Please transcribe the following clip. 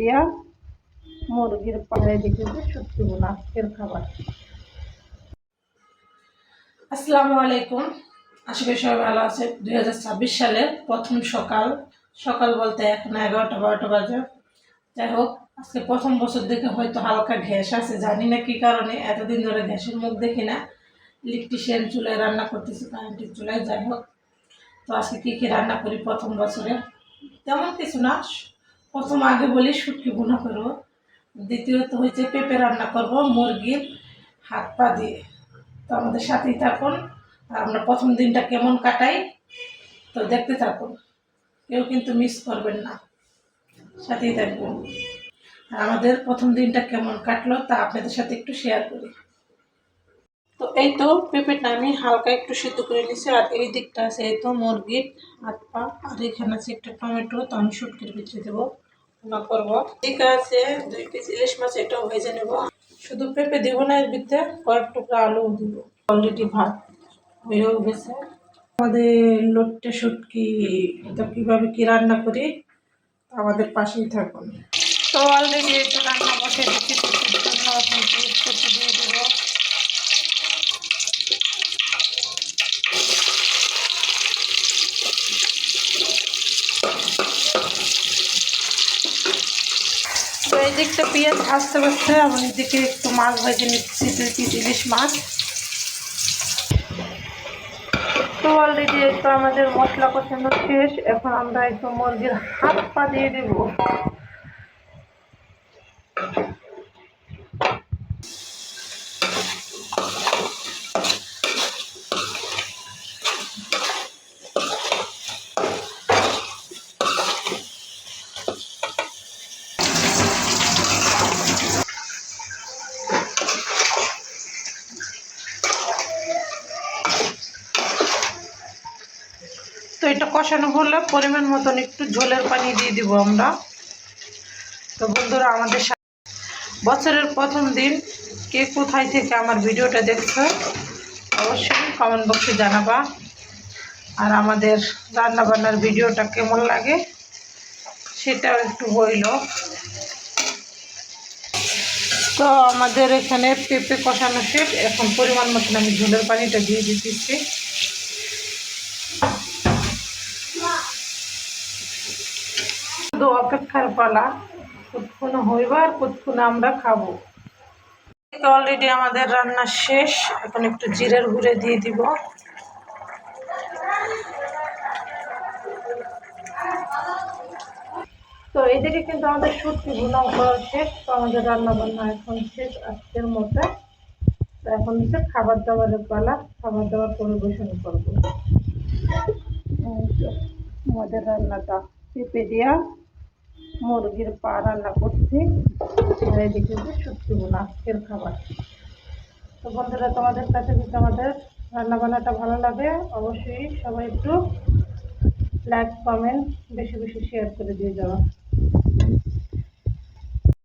দিয়া মুরগির পাড়ায় দেখেছি সত্যি বোনা আজকের খাবার। আসসালামু আলাইকুম, আশা করি সবাই ভালো আছে। 2026 সালের প্রথম সকাল সকাল বলতে এখন 11টা-12টা বাজে। যাই হোক, আজকে প্রথম বছর দেখে হয়তো হালকা গ্যাস আছে, জানি না কি কারণে, এতদিন ধরে গ্যাসের মুখ দেখি না। ইলেকট্রিশিয়ান চুলায় রান্না করতেছি, কারেন্টের চুলায়। যাই হোক, তো আজকে কী কী রান্না করি প্রথম বছরে তেমন কিছু না। প্রথম আগে বলি শুটকি বোনা করবো, দ্বিতীয়ত হচ্ছে পেঁপে রান্না করব মুরগির হাত পা দিয়ে। তো আমাদের সাথেই থাকুন, আর আমরা প্রথম দিনটা কেমন কাটাই তো দেখতে থাকুন, কেউ কিন্তু মিস করবেন না, সাথেই থাকবেন। আর আমাদের প্রথম দিনটা কেমন কাটলো তা আপনাদের সাথে একটু শেয়ার করি। তো এই তো পেঁপেটা আমি হালকা একটু সিদ্ধ করে নিয়েছি, আর এই দিকটা আছে এই তো মুরগির হাত পা, আর এখানে আছে একটা টমেটো, তো আমি শুটকির ভিতরে দেবো রান্না করবো। ঠিক আছে, 2 পিস ইলিশ মাছ এটাও ভেজে নেবো। শুধু পেঁপে দেবো না, এর ভিতরে কয়েক টুকরা আলু দিব। অলরেডি ভাত হয়েও গেছে। আমাদের লোটে শুটকি এটা কীভাবে কী রান্না করি আমাদের পাশেই থাকুন। তো অলরেডি এটা রান্না বসে দিচ্ছি, জন্য এখন পেস্ট দিয়ে দেবো। তো এই দিকটা পেঁয়াজ ভাজতে ভাজতে আমার এদিকে একটু মাছ ভেজে নিচ্ছি, 2 পিস ইলিশ মাছ। তো অলরেডি তো আমাদের মশলা কষানো শেষ, এখন আমরা একটু মুরগির হাত পা দিয়ে দেবো। তো এটা কষানো হলে পরিমাণ মতন একটু ঝোলের পানি দিয়ে দিব আমরা। তো বন্ধুরা, আমাদের বছরের প্রথম দিন কে কোথায় থেকে আমার ভিডিওটা দেখছো অবশ্যই কমেন্ট বক্সে জানাবা, আর আমাদের রান্নাবান্নার ভিডিওটা কেমন লাগে সেটাও একটু বইল। তো আমাদের এখানে পেঁপে কষানো শেষ, এখন পরিমাণ মতন আমি ঝোলের পানিটা দিয়ে দিতেছি। শুধু অপেক্ষার পালা, কতক্ষণ হইব আর কতক্ষণ আমরা খাবো। অলরেডি আমাদের রান্না শেষ, এখন একটু জিরার গুঁড়ে দিয়ে দিব। তো এইদিকে কিন্তু আমাদের শুটকি ভুনা করা শেষ, তো আমাদের রান্না বান্না এখন শেষ আজকের মতো। তো এখন হচ্ছে খাবার দাবারের পালা, খাবার দাবার পরিবেশন করবো। আমাদের রান্নাটা পেঁপে দিয়া মুরগির পা রান্না করছি, আর এদিকে শুটকি ভুনা আজকের খাবার। তো বন্ধুরা, তোমাদের কাছে যদি আমাদের রান্না বান্নাটা ভালো লাগে অবশ্যই সবাই একটু লাইক কমেন্ট বেশি বেশি শেয়ার করে দিয়ে যাওয়া।